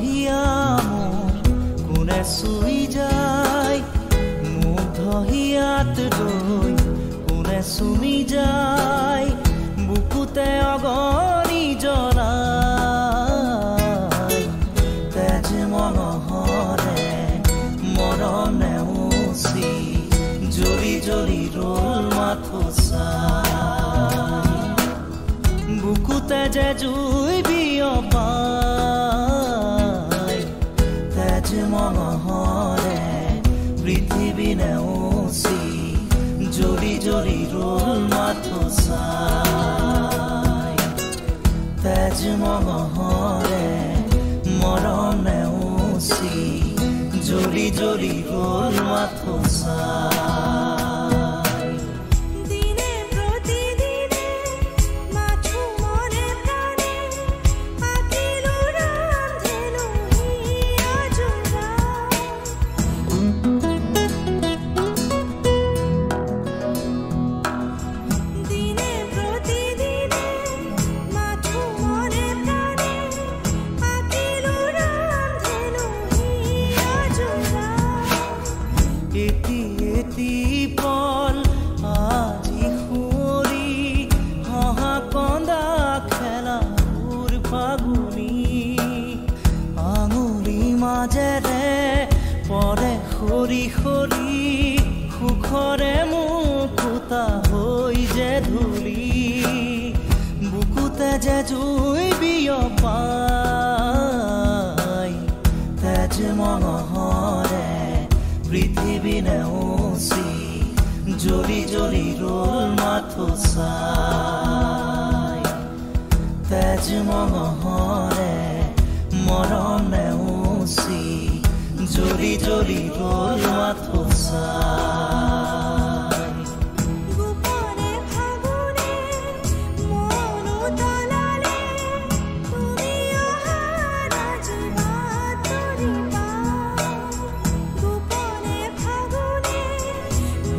হিয়া মোৰ কোনে চুই যায় মুগ্ধ হিয়াত ৰৈ কোনে চুমি যায় বুকুতে অগণি জ্বলাই তেজ মনোহৰে মৰম নেওচি জ্বলি জ্বলি ৰল মাথো চাই বুকুতে যে জুই বিয়পাই তেজ মনোহৰে পৃথিৱী নেওচি জ্বলি জ্বলি ৰল মাথো চাই তেজ মনোহৰে মৰম নেওচি জ্বলি জ্বলি ৰল মাথো চাই দিনে প্ৰতিদিনে মাথো মনে প্ৰাণে আকিলো ৰান্ধেনো হিয়া যোৰা দিনে প্ৰতিদিনে মাথো মনে প্ৰাণে আকিলো ৰান্ধেনো হিয়া যোৰা এটি এটি পল আজি সুঁৱৰি হহা কন্দা খেলা সুৰ ফাগুনি আঙুলি মাজেৰে পৰে সৰি সৰি সুখৰে মুকুতা হৈ যে ধূলি বুকুতে যে জুই বিয়পাই তেজ মনোহৰে পৃথিৱী নেওচি জ্বলি জ্বলি ৰল মাথো চাই তেজ মনোহৰে মৰম নেওচি জ্বলি জ্বলি ৰল মাথো চাই গোপনে ফাগুনে মন উতলালে তুমি অহা আজি বাট ধৰিবা গোপনে ফাগুনে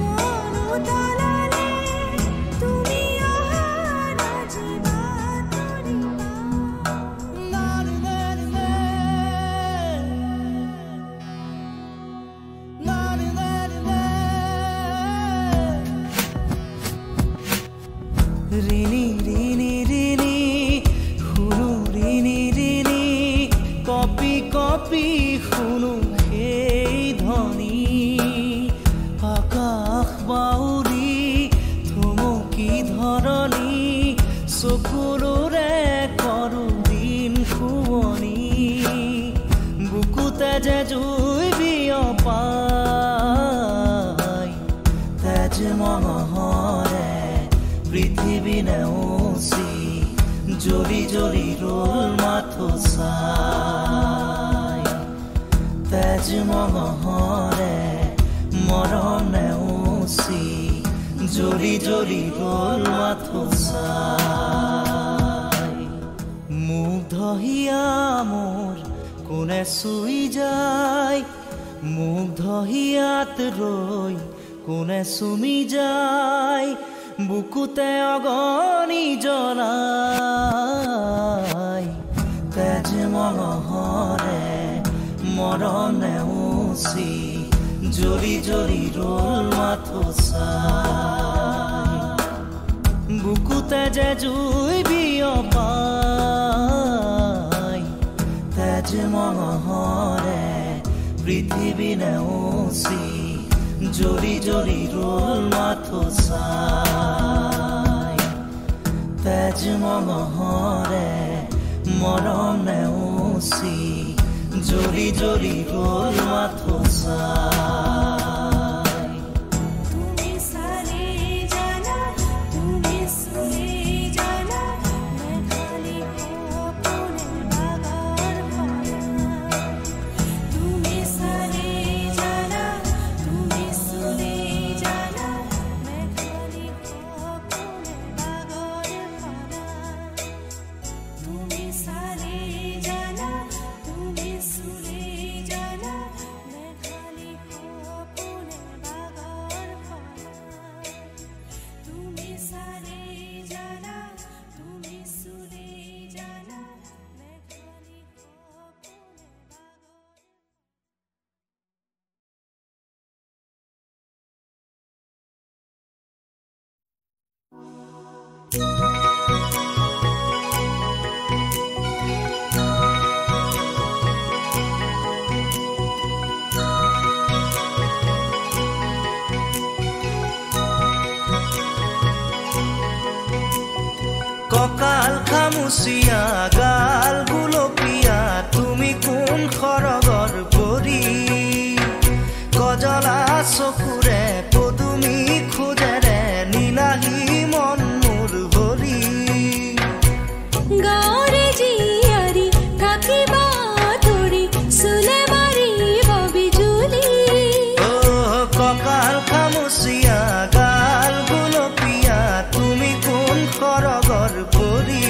মন উতলালে তুমি অহা আজি বাট ধৰিবা ৰিণি ৰিণি ৰিণি শুনো ৰিণি ৰিণি কপি কপি শুনো সেই ধ্বনি আকাশ বাউৰি থমকি ধৰণি চকুলোৰে কৰো দিন শুৱনি বুকুতে যে জুই বিয়পাই তেজ মনোহৰে পৃথিৱী নেওচি জ্বলি জ্বলি ৰল মাথো চাই তেজ মনোহৰে মৰম নেওচি জ্বলি জ্বলি ৰল মাথো চাই মুগ্ধ হিয়া মোৰ কোনে চুই যায় মুগ্ধ হিয়াত ৰৈ কোনে চুমি যায় বুকুতে অগণি জ্বলাই তেজ মনোহৰে মৰম নেওচি জ্বলি জ্বলি ৰল মাথো চাই বুকুতে যে জুই বিয়পাই তেজ মনোহৰে পৃথিৱী নেওচি জ্বলি জ্বলি ৰল মাথো চাই তেজ মনোহৰে মৰম নেওচি জ্বলি জ্বলি ৰল মাথো চাই তুমি চালে জানা তুমি শুনে জানা मैं खाली अपने बागान भरा তুমি চালে জানা তুমি শুনে জানা मैं खाली अपने बागान भरा তুমি চালে জানা তুমি শুনে জানা मैं खाली ককাল খামুচিয়া গাল গুলপীয়া তুমি কোন খৰগৰ পৰি কজলা চকুৰে পদুমি খোজেৰে নীলাহী মন মোৰ ভৰি গাঁৱৰে জীয়াৰী থাকিবা তৰি চুলে মাৰিব বিজুলি ককাল খামুচিয়া গাল গুলপীয়া তুমি কোন খৰগৰ পৰি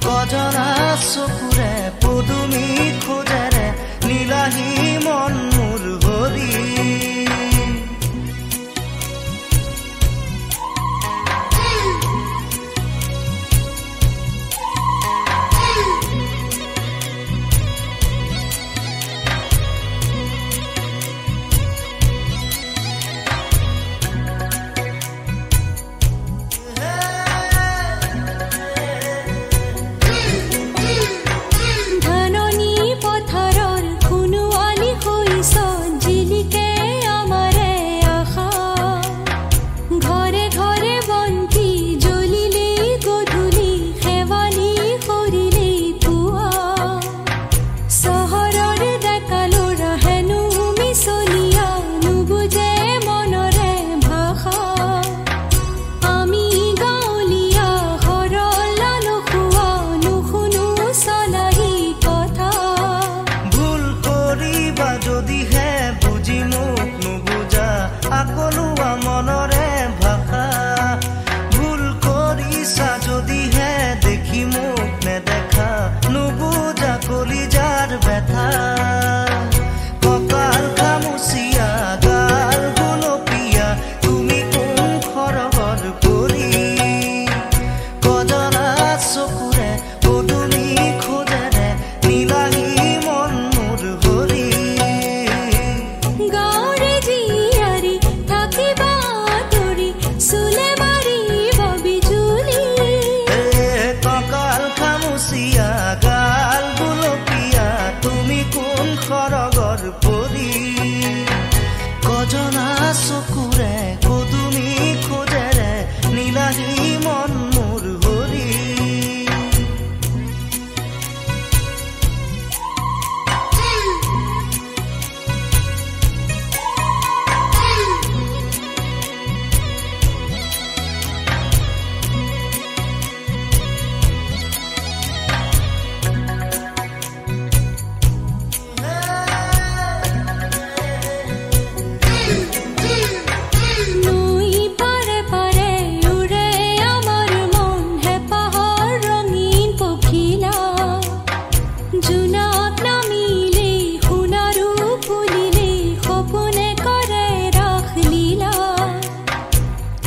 কজলা চকুৰে পদুমি খোজেৰে নীলাহী মন মোৰ ভৰি ধাননি পথাৰৰ খুনুৱালি হৈছ জিলিকে আমাৰে আশা ঘৰে ঘৰে বন্তি জ্বলিলেই গধূলি শেৱালি সৰিলেই পুৱা চহৰৰ ডেকালোৰা হেনো মিছলীয়া নুবুজে মনৰে ভাষা আমি গাঁৱলীয়া সৰলা নোখোৱা নুশুনো চলাহী কথা ভুল কৰিবা যদিহে বুজি মোক নুবুজা আকলুৱা মনৰে ভাষা ভুল কৰিছা যদিহে দেখি মোক নেদেখা নুবুজা কলিজাৰ ব্যথা ককাল খামুচিয়া গাল গুলপীয়া তুমি কোন খৰগৰ পৰি কজলা চকুৰে পদুমি খোজেৰে নীলাহী মন মোৰ ভৰি গাঁৱৰে জীয়াৰী থাকিবা তৰি চুলে মাৰিব বিজুলি ককাল খামুচিয়া গাল গুলপীয়া তুমি কোন খৰগৰ পৰি কজলা চকুৰে পদুমি খোজেৰে নীলাহী মন মোৰ ভৰি নৈ পাৰে পাৰে উৰে আমাৰ মন হেঁপাহৰ ৰঙীন পখিলা জোনাক নামিলেই সোণাৰু ফুলিলেই সপোনে কৰে ৰাসলীলা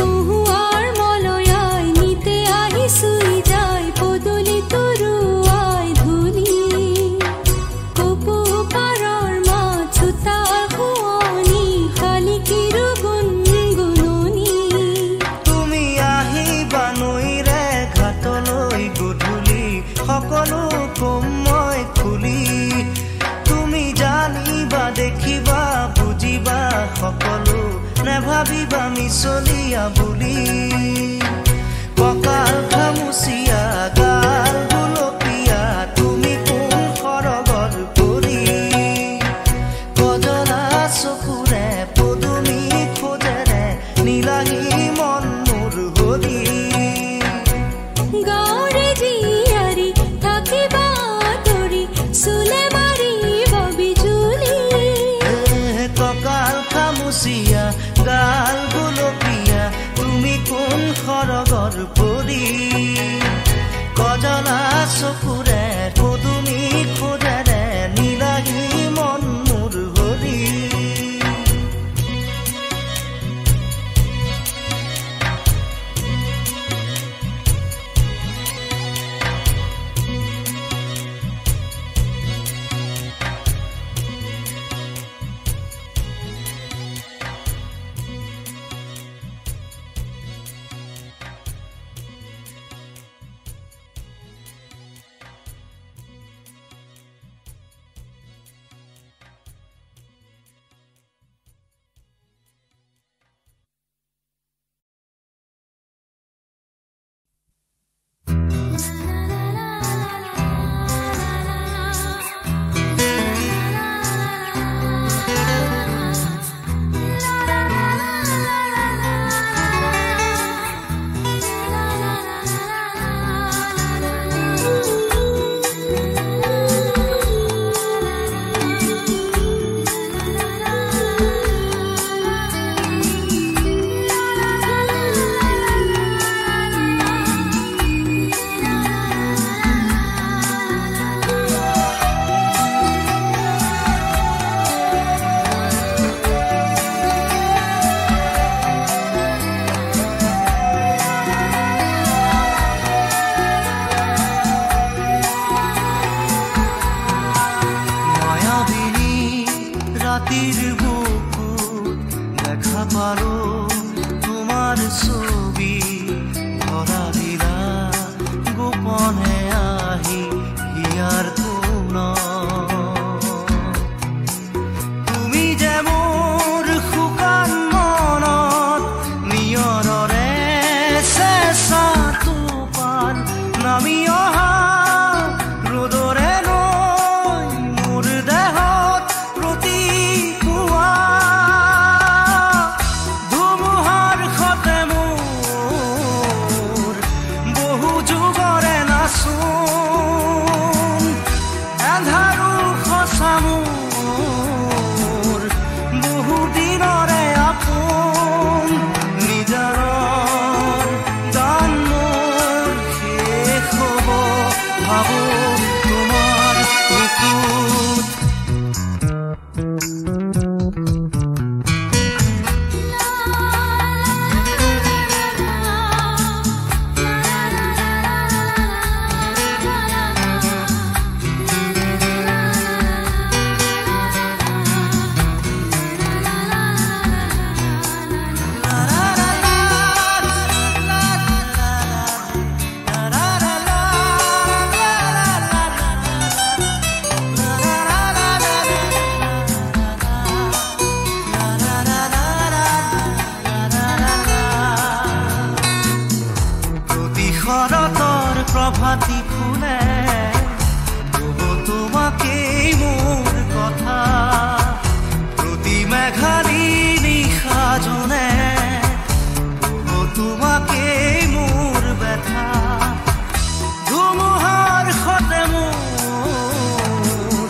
কহুৱাৰ মলয়াই নিতে আহি চুই যায় পদূলি তৰুৱাই ধূলি কপৌ পাৰৰ মাত চোতাল শুৱনি শালিকীৰো গুণগুণনি তুমি আহিবা নৈৰে ঘাটলৈ গধূলি সকলো কম মই খুলি তুমি জানিবা দেখিবা বুজিবা সকলো নেভাবিবা মিছলীয়া বুলি ককাল খামুচিয়া গাল গুলপীয়া তুমি কোন খৰগৰ পৰি কজলা চকুৰে পদুমি খোজেৰে নীলাহী মন মোৰ ভৰি গাঁৱৰে জীয়াৰী থাকিবা তৰি চুলে মাৰিব বিজুলি ককাল খামুচিয়া গাল গুলপীয়া তুমি কোন খৰগৰ পৰি কজলা চকুৰে পদুমি খোজেৰে নীলাহী মন মোৰ ভৰি ভাবো তোমাৰ বুকুত শৰতৰ প্ৰভাতী ফুলে কব তোমাকেই মোৰ কথা প্ৰতি মেঘালী নিশা জনে কব তোমাকেই মোৰ ব্যথা ধুমুহাৰ সতে মোৰ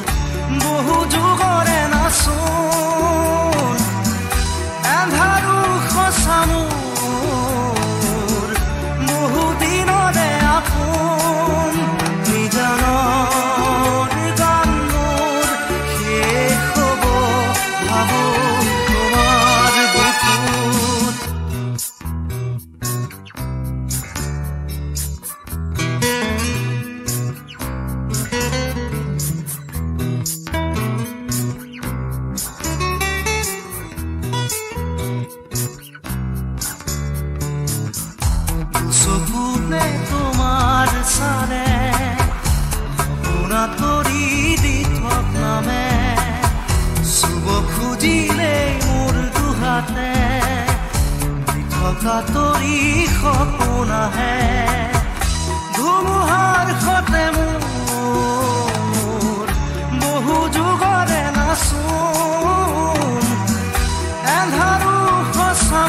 বহু যুগৰে নাচোন এন্ধাৰো সঁচা মোৰ বহু দিনৰে আপোন নিজানৰ গান মোৰ শেষ হ'ব ভাবো তোমাৰ বুকুত চকুতে তোমাৰ চালে সপোনা তৰি দি থক নামে চুব খুজিলেই মোৰ দুহাতে দি থকা তৰি সপোন আহে ধুমুহাৰ সতে মোৰ বহু যুগৰে নাচোন এন্ধাৰো সঁচা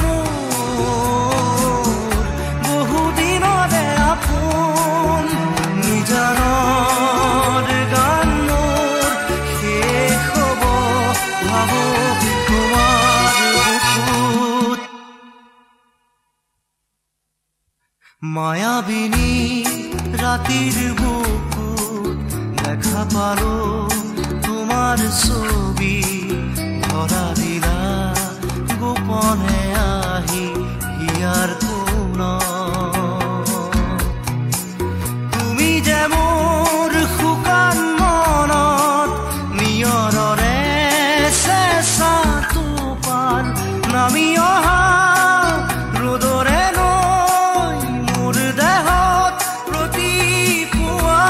বহু দিনৰে আপোন নিজানৰ গান মোৰ শেষ হ'ব ভাবো তোমাৰ বুকুত মায়াবিনী ৰাতিৰ বুকুত দেখা পালো তোমাৰ ছবি ধৰা দিলা গোপনে আহি হিয়াৰ তুমি যে মোৰ শুকান মনত নিয়ৰৰে চেঁচা টোপাল নামি অহা ৰ'দৰে নৈ মোৰ দেহত প্ৰতিপুৱা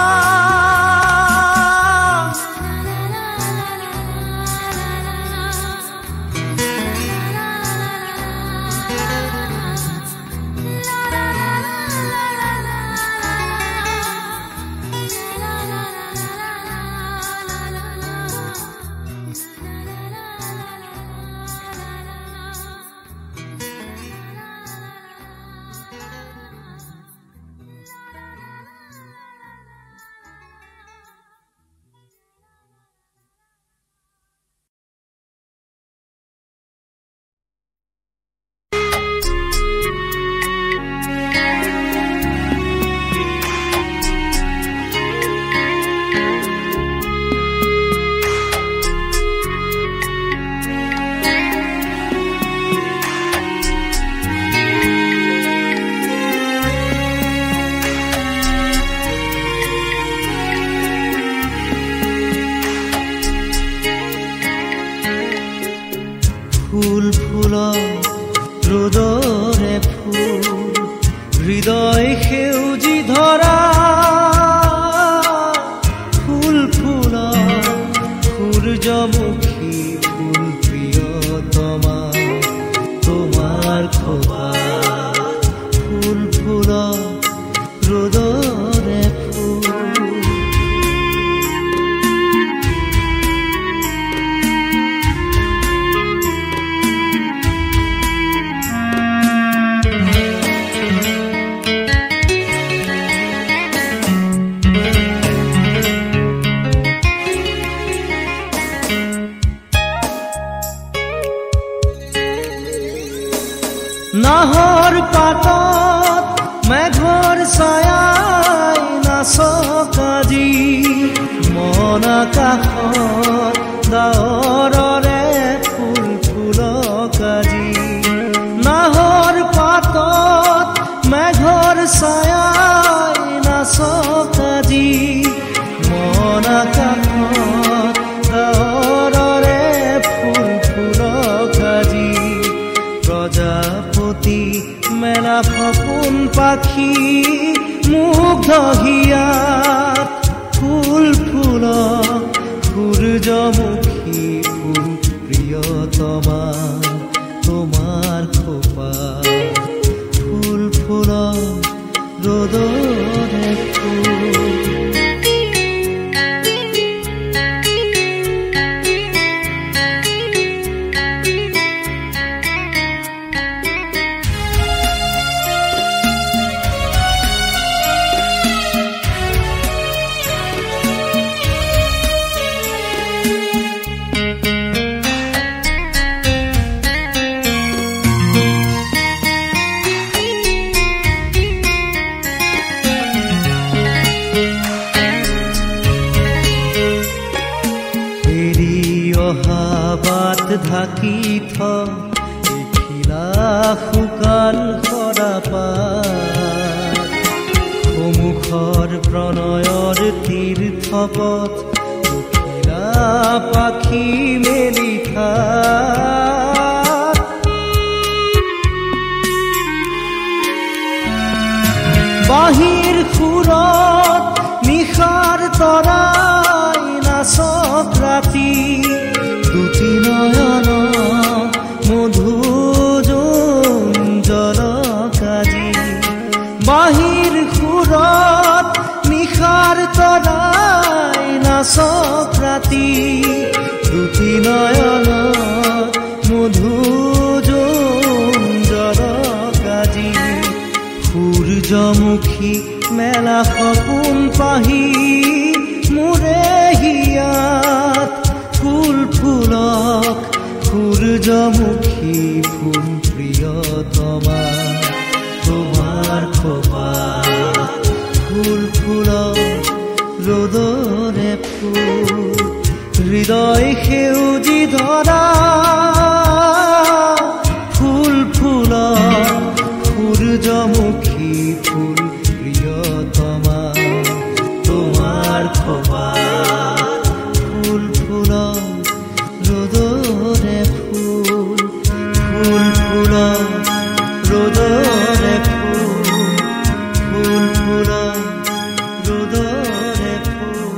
মন আকাশত ডাৱৰৰে ফুল ফুলক আজি নাহৰ পাতত মেঘৰ ছায়াই নাচক আজি মন আকাশত ডাৱৰৰে ফুল ফুলক আজি প্ৰজাপতি মেলা সপোন পাখি মুগ্ধ হিয়াত ফুল ফুলক সূৰ্যমুখী ফুল প্ৰিয়তমা তোমাৰ খোপা ফুল ফুলক ৰ'দৰে ফুল বাট ঢাকি থিলা শুকান সৰাপাত সন্মুখৰ প্ৰণয়ৰ তীৰ্থপথ উঠিলা পাখি মেলি বাঁহীৰ সুৰত নিশাৰ তৰাই নাচক ৰাতি দুটি নয়ন মধু জলক আজি বাঁহীৰ সুৰত নিশাৰ তৰাই নাচক ৰাতি দুটি নয়ন মধু জলক আজি সূৰ্যমুখী মেলা সপোন পাহি মোৰে হিয়াত ফুল ফুলক সূৰ্যমুখী ফুল প্ৰিয়তমা তোমাৰ খোপা ফুল ফুলক ৰ'দৰে ফুল হৃদয় সেউজী ধৰা ফুল ফুলক সূৰ্যমুখী ফুল প্ৰিয়তমা তোমাৰ খোপা ফুল ফুলক ৰ'দৰে ফুল ফুল ফুলক ৰ'দৰে ফুল ফুল ফুলক ৰ'দৰে ফুল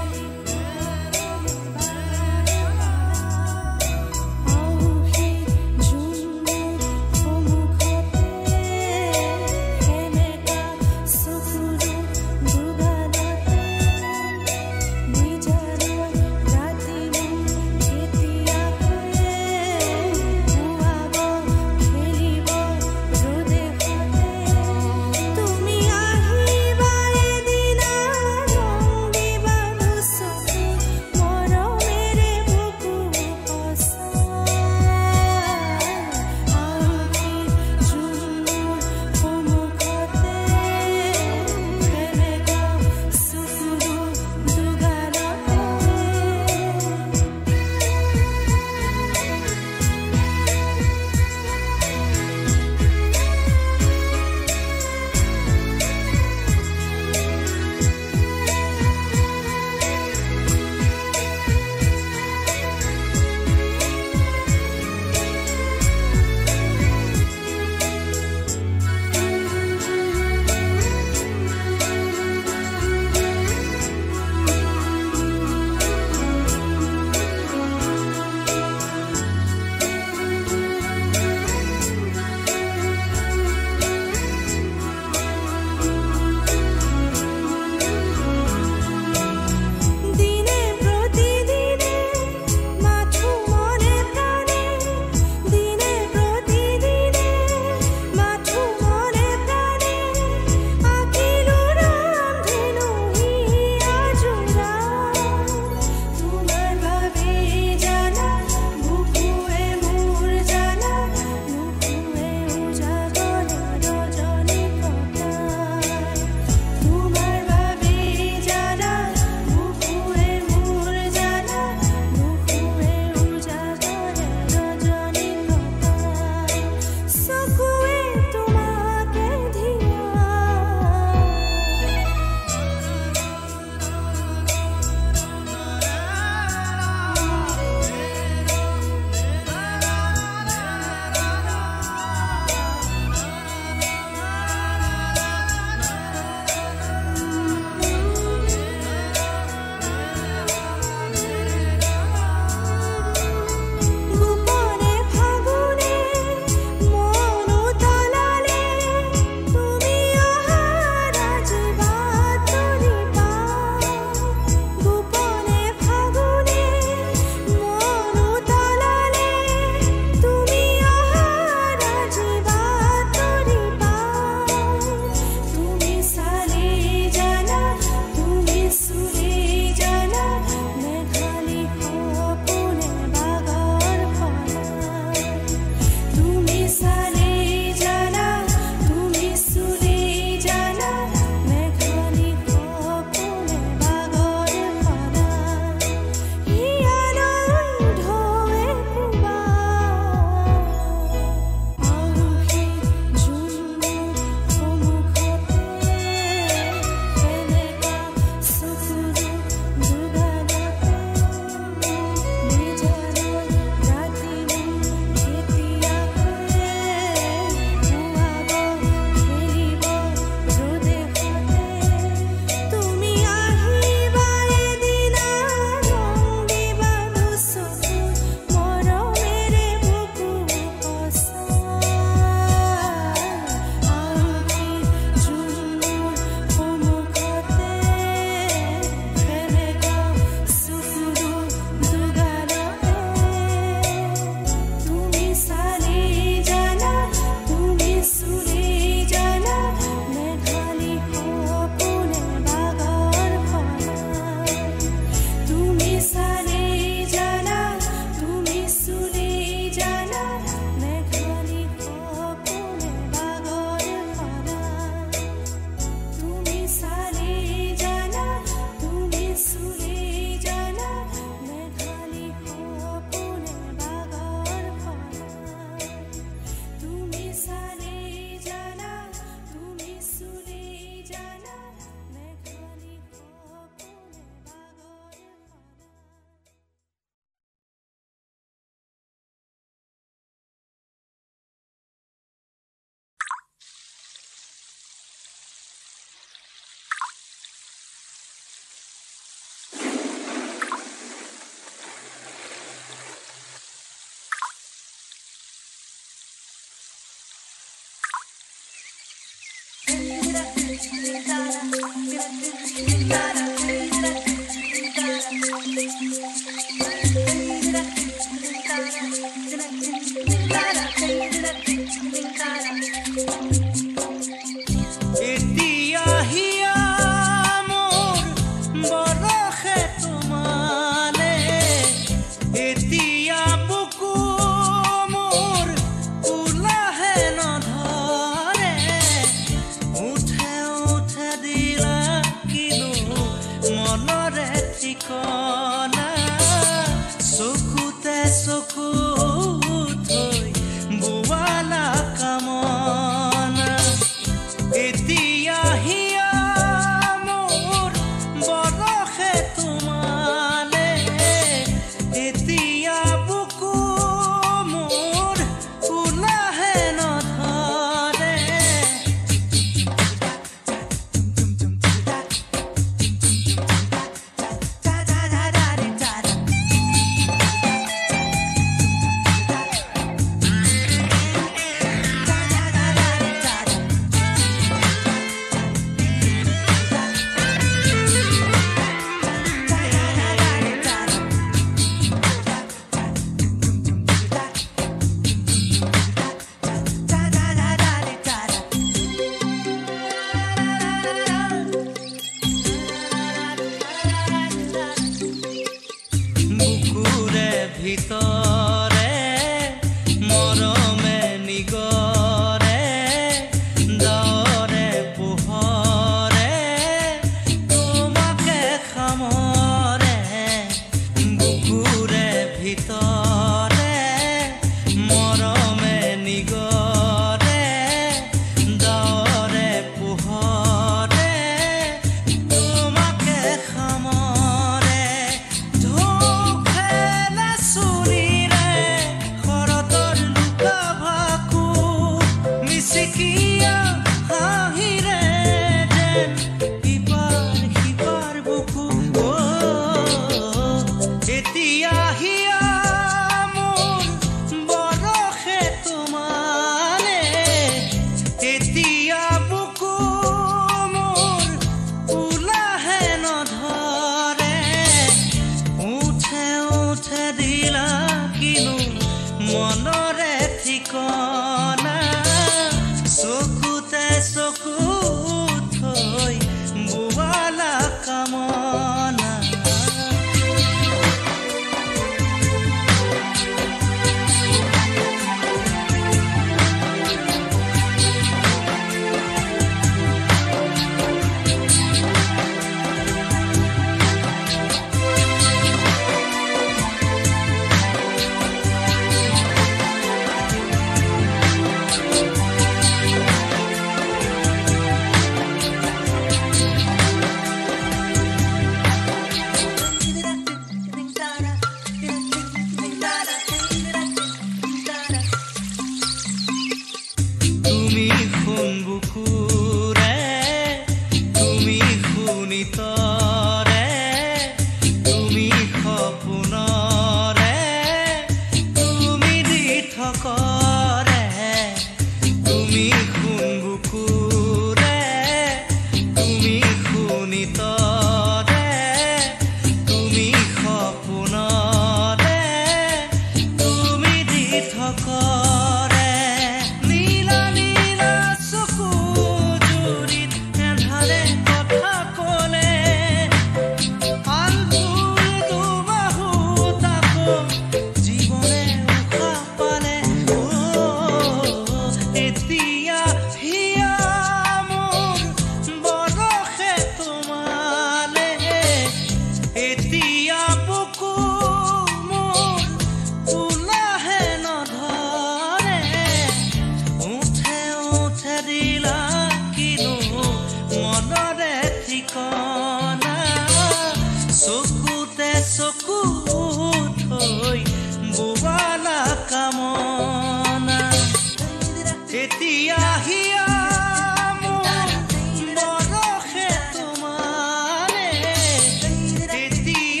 এতিয়া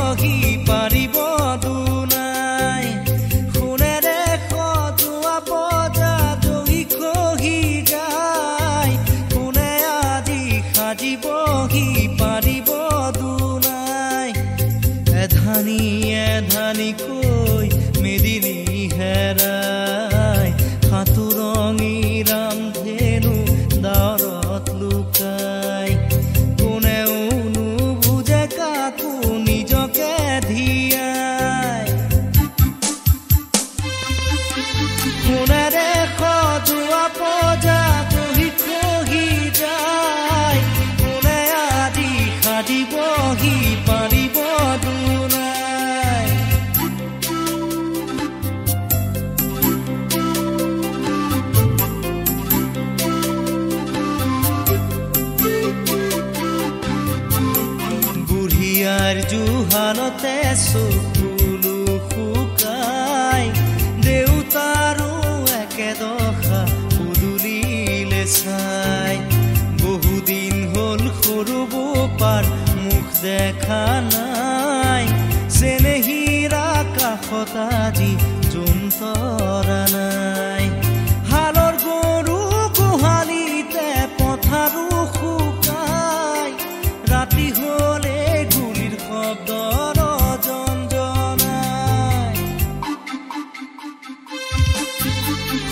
বহি পাৰিব দুনাই সোণেৰে সজোৱা বজা জহি খহি যায় কোনে আজি সাজিবহি পাৰিব দুনাই এধানি এধানিকৈ মেদিনী হেৰাই সাঁতুৰঙী ৰামধেনু দাৰত লুকাই কোনেও নুবুজে কাকো নিজকে ধিয়াই সোণেৰে সজোৱা বজা জহি খহি যায় কোনে আজি সাজিবহি পাৰিব দুনাই বুঢ়িয়াৰ জুহালতে চকুলো শুকাই দেউতাৰো একেদশা পদূলিলে চাই বহুদিন হ'ল সৰু বোপাৰ মুখ দেখা নাই চেনেহীৰা কাষত আজি জোনতৰা নাই হালৰ গৰু গোহালিতে পথাৰো শুকাই ৰাতি হলে গুলিৰ শব্দ ৰজনজনাই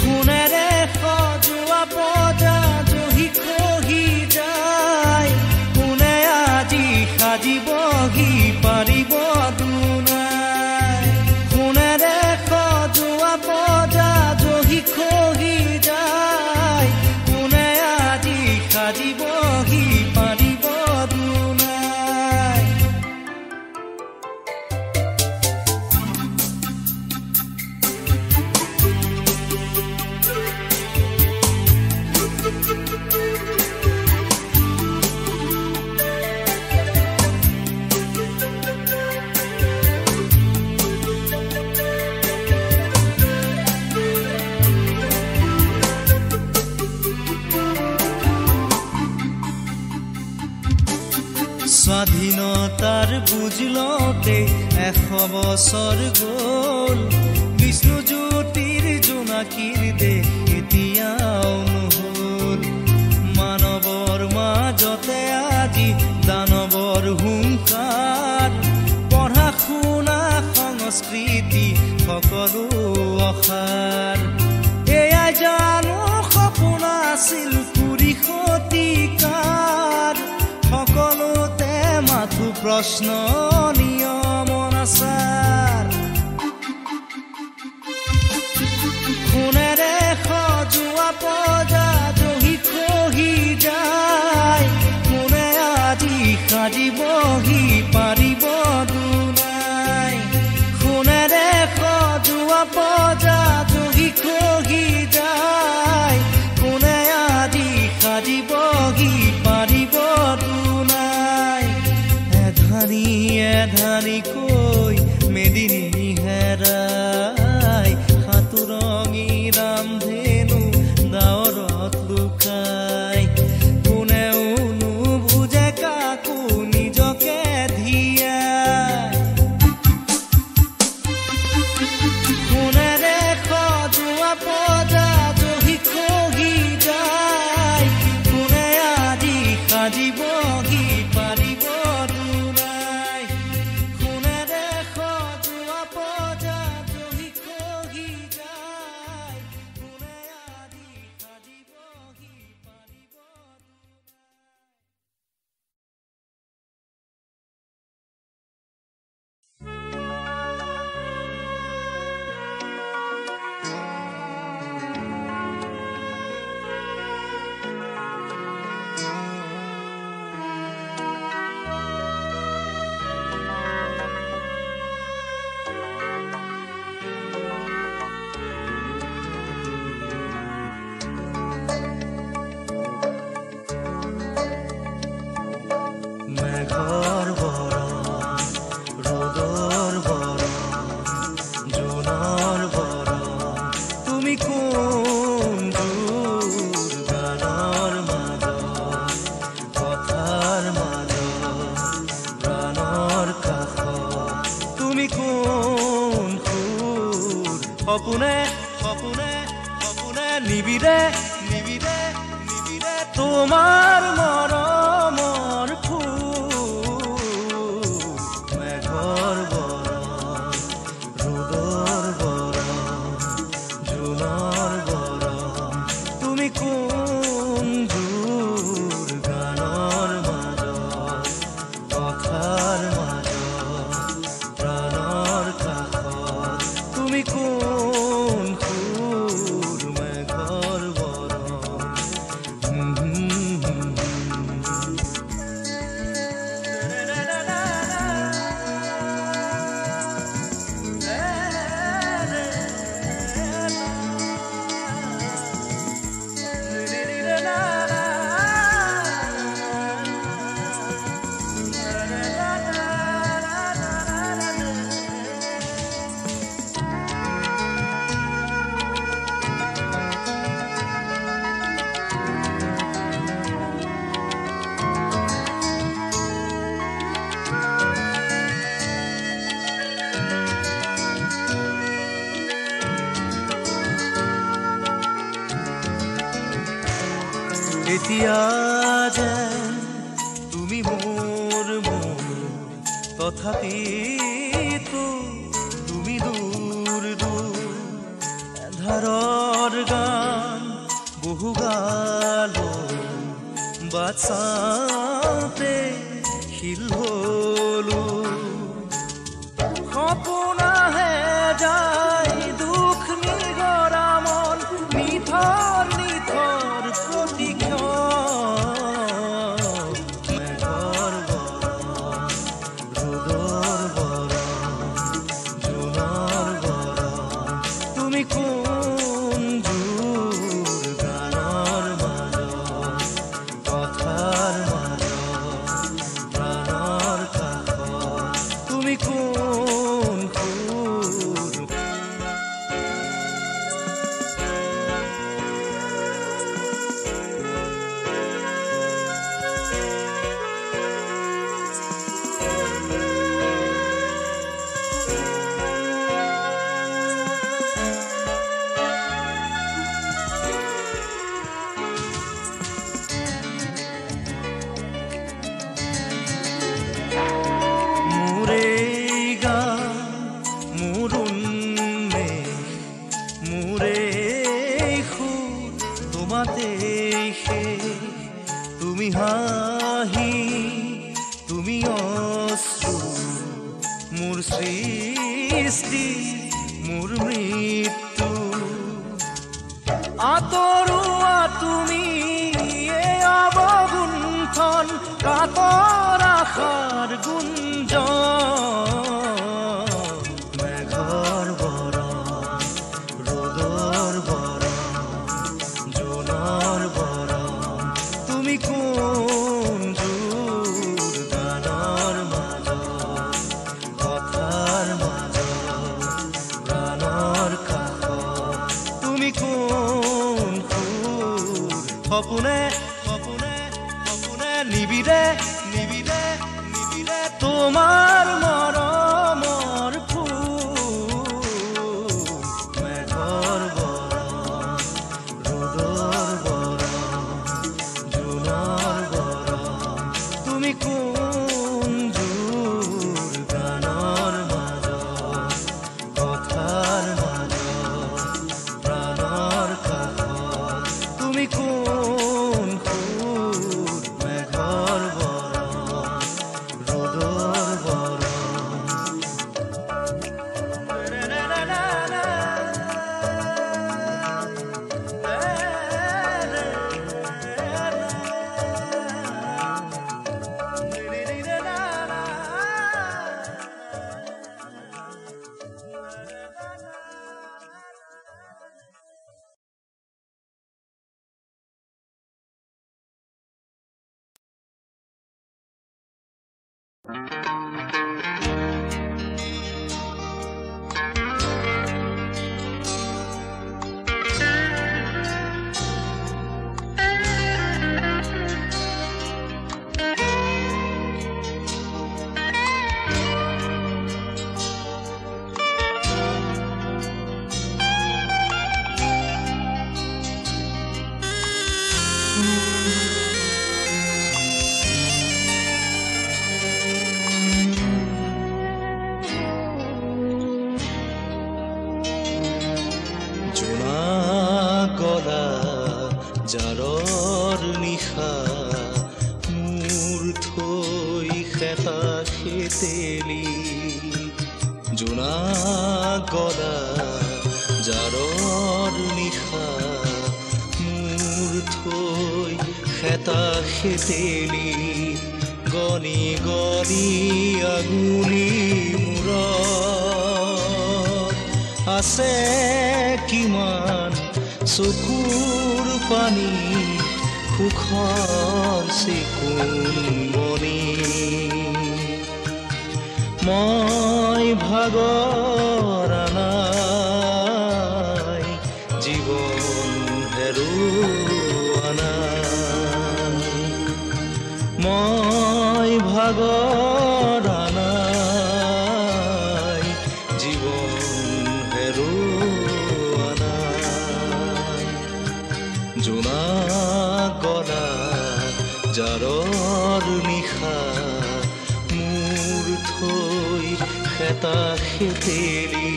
সোণেৰে সজোৱা বজা জহি খহি যায় কোনে আজি সাজিবহি পাৰিব দুনাই সোণেৰে সজোৱা বজা জহি খহি যায় কোনে আজি সাজিবহি পাৰিব দুনাই স্বাধীনতাৰ বুজ লওঁতে 100 বছৰ গ'ল বিষ্ণুজ্যোতিৰ জোনাকীৰ দেশ এতিয়াও নহ'ল মানৱৰ মাজতে আজি দানৱৰ হুংকাৰ পঢ়া শুনা সংস্কৃতি সকলো অসাৰ এয়াই জানো সপোন আছিল কুৰি শতিকাৰ সকলোতে মাথো প্ৰশ্ন নিয়ম অনাচাৰ সোণেৰে সজোৱা বজা জহি খহি যায় কোনে আজি সাজিবহি পাৰিব দুনাই সোণেৰে সজোৱা বজা জহি খহি যায় কোনে আজি সাজিবহি পাৰিব দুনাই এধানি এধানিকৈ মেদিনী হেৰাই সাঁতুৰঙী ৰামধেনু দাৱৰত লুকাই কোনেও নুবুজে কাকো নিজকে ধিয়াই সোণেৰে সজোৱা বজা জহি খহি যায় কোনে আজি সাজিবহি পাৰিব দুনাই সোণেৰে সজোৱা বজা সপোনে সপোনে সপোনে নিবিৰে নিবিৰে নিবিৰে তোমাৰ মৰমৰ ফুল মেঘৰ বৰণ ৰ'দৰ বৰণ জোনৰ বৰণ তুমি কোন জোৰ গানৰ মাজত কথাৰ মাজত প্ৰাণৰ কাষত তুমি কোন সুৰ মেঘৰ বৰণ এতিয়া যেন তুমি মোৰ মন তথাপিতো তুমি দূৰ দূৰ এন্ধাৰৰ গান বহু গালো বাট চাওঁতে শিল হলো সপোনাহে যায় দুখ নিগৰা মন নিথৰ নিথৰ তুমি হাঁহি তুমি অশ্ৰু মোৰ সৃষ্টি মোৰ মৃত্যু আতৰুৱা তুমি এই অৱগুণ্ঠন কাতৰ আশাৰ গুঞ্জন মেঘৰ বৰণ ৰ'দৰ বৰণ জোনৰ বৰণ তুমি কোন জোৰ গানৰ মাজত কথাৰ মাজত প্ৰাণৰ কাষত তুমি কোন সুৰ সপোনে সপোনে সপোনে নিবিৰে নিবিৰে নিবিৰে তোমাৰ মৰমৰ ফুল মেঘৰ বৰণ ৰ'দৰ বৰণ জোনৰ বৰণ তুমি কোন জোৰ গানৰ মাজত কথাৰ মাজত প্ৰাণৰ কাষত তুমি কোন তেলি জোনা গলা জাৰৰ নিশা মোৰ থৈ খেতা খেতেলি গনি গনি আঙুলি মূৰত আছে কিমান চকুৰ পানী সুখৰ চিকুণ মণি মই ভাগৰ নাই জীৱন হেৰুৱা নাই মই ভাগৰ নাই জীৱন হেৰুৱা নাই জোনা গলা জাৰৰ নিশা মোৰ থৈ খেতা খেতেলি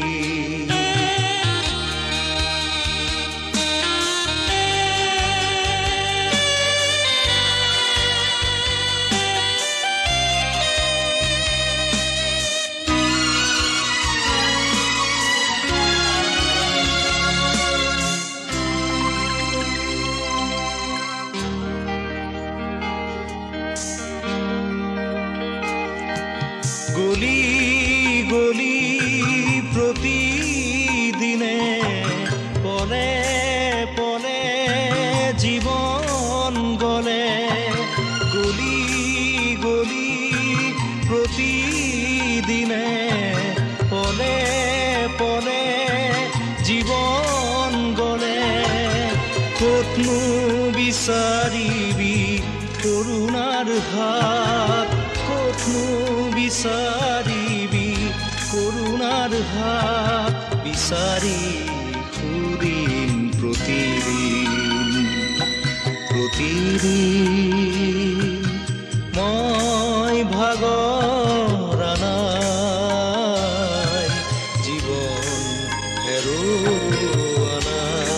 গলি গলি প্ৰতিদিনে পলে পলে জীৱন গলে গলি গলি প্ৰতিদিনে পলে পলে জীৱন গলে ক'তনো বিচাৰিবি কৰুণাৰ হাত ক'তনো বিচাৰিবি কৰুণাৰ হাত বিচাৰি ফুৰিম প্ৰতিদিন মই ভাগৰ নাই জীৱন হেৰুৱা নাই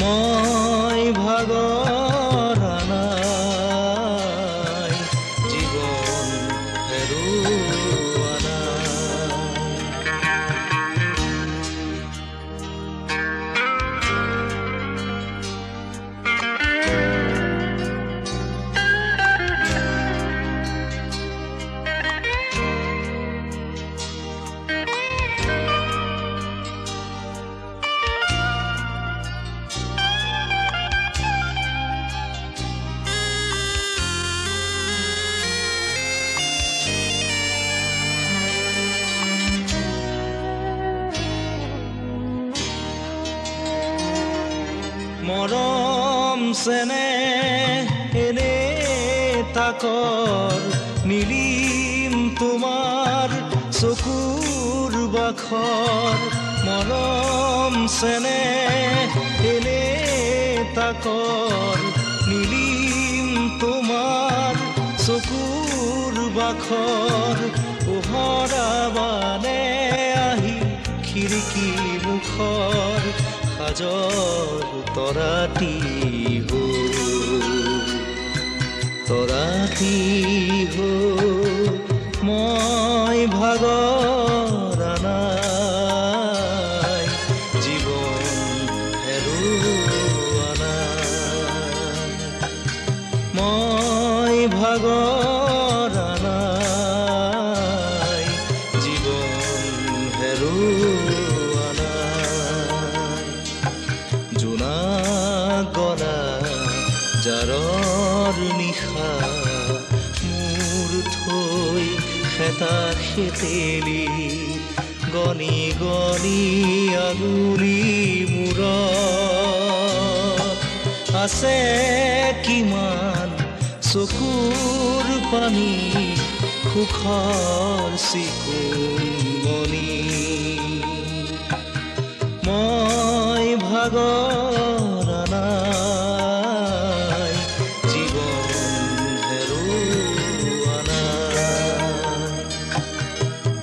মই ভাগৰ নাই জীৱন হেৰুৱা নাই মৰম চেনেহ এনে তাকৰ মিলিম তোমাৰ চকুৰ বাখৰ মৰম চেনেহ এনে তাকৰ মিলিম তোমাৰ চকুৰ বাখৰ পোহৰাবানে আহি খিৰিকী মুখৰ সাজৰ তৰাতি হো মই ভাগৰ নাই জীৱন হেৰুৱা নাই মই ভাগৰ নাই জীৱন হেৰুৱা নাই জোনা গলা জাৰৰ নিশা মোৰ থৈ খেতা খেতেলি গনি গনি আঙুলি মূৰত আছে কিমান চকুৰ পানী সুখৰ চিকুণ মণি মই ভাগৰ নাই জীৱন হেৰুৱা নাই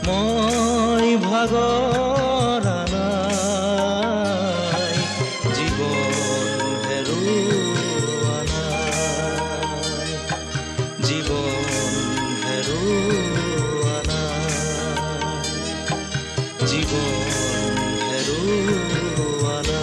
মই ভাগৰ নাই জীৱন হেৰুৱা নাই জীৱন হেৰুৱা জীৱন হেৰুৱালা।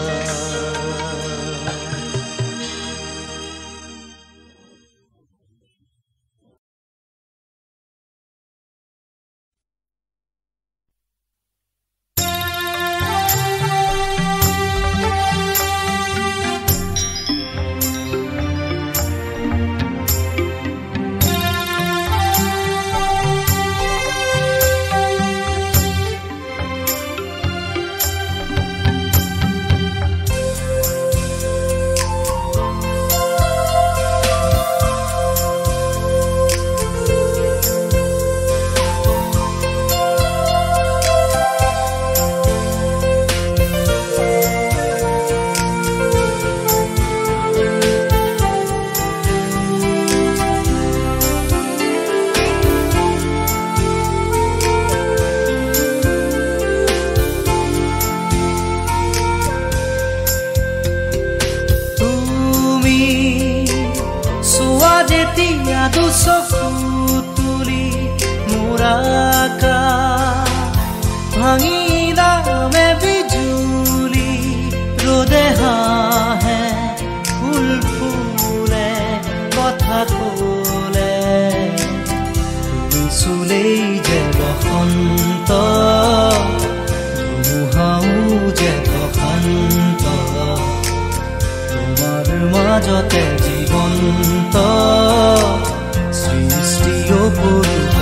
দুচকু তুলি মোৰাকা ভাঙি নামে বিজুলি ৰ'দে হাঁহে ফুল ফুলে কথা ক'লে তুমি চুলেই যে বসন্ত ধুমুহাও যে বসন্ত তোমাৰ মাজতে জীৱন্ত সৃষ্টি অপূৰ্ব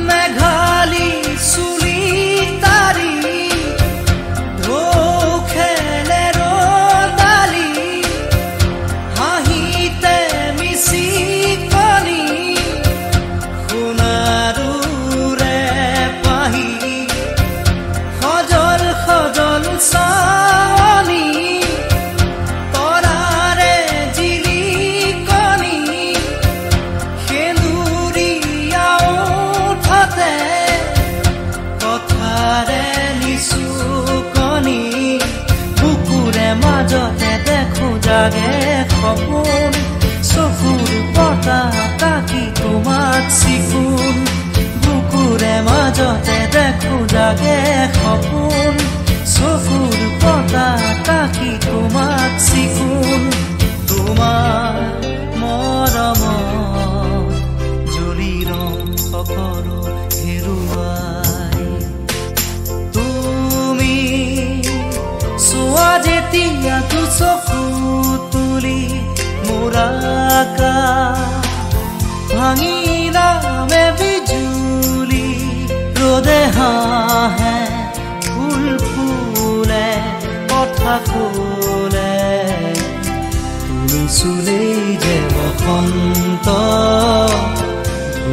মেঘালী চুলি তাৰি ঢৌ খেলে ৰ'দালি হাঁহিতে মিচিকনি সোণাৰুৰে পাহি সজল সজল চাৱনি তৰাৰে জিলিকনি সেন্দুৰীয়া কথাৰে নিচুকনি বুকুৰে মাজতে দেখো জাগে সপোন চকুৰ পতাকাকি তোমাক চিকুণ বুকুৰে মাজতে দেখো জাগে সপোন চকুৰ পতাকাকি তোমাক চিকুণ তোমাৰ মৰমত জ্বলি ৰং সকলো হেৰুৱাই তুমি চোৱা যেতিয়া দুচকু তুলি মোৰাকা ভাঙি নামে বিজুলি ৰ'দে হাঁহে ফুল ফুলে কথা ক'লে তুমি চুলেই যে বসন্ত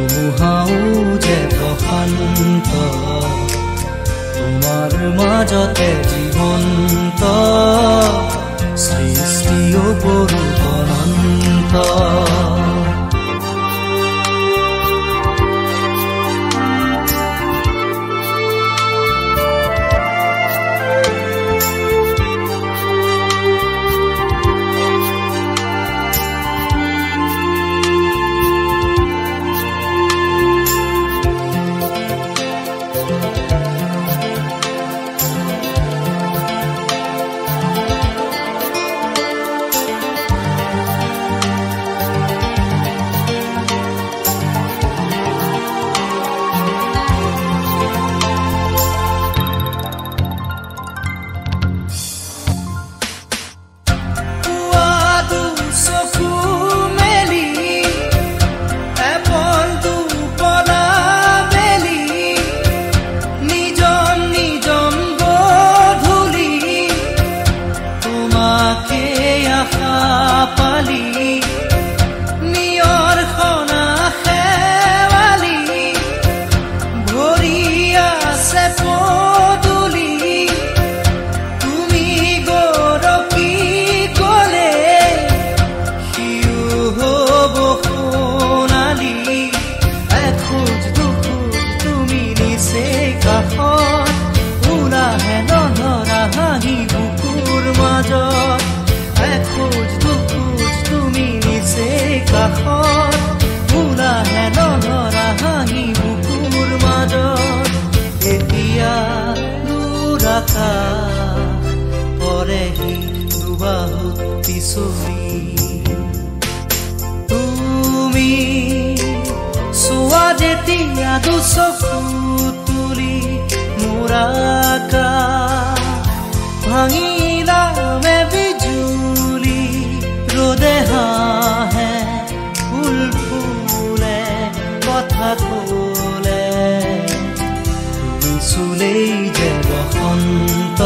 ধুমুহাও যে বসন্ত তোমাৰ মাজতে জীৱন্ত সৃষ্টি অপূৰ্ব অনন্ত আকাশ পৰেহি দুবাহু পিছলি তুমি চোৱা যেতিয়া দুচকু তুলি মোৰ আকাশ ভাঙিলা মে বিজুলি ৰ'দে হাঁহে ফুল ফুলে কথা ক'লে তুমি চুলেই যে বসন্ত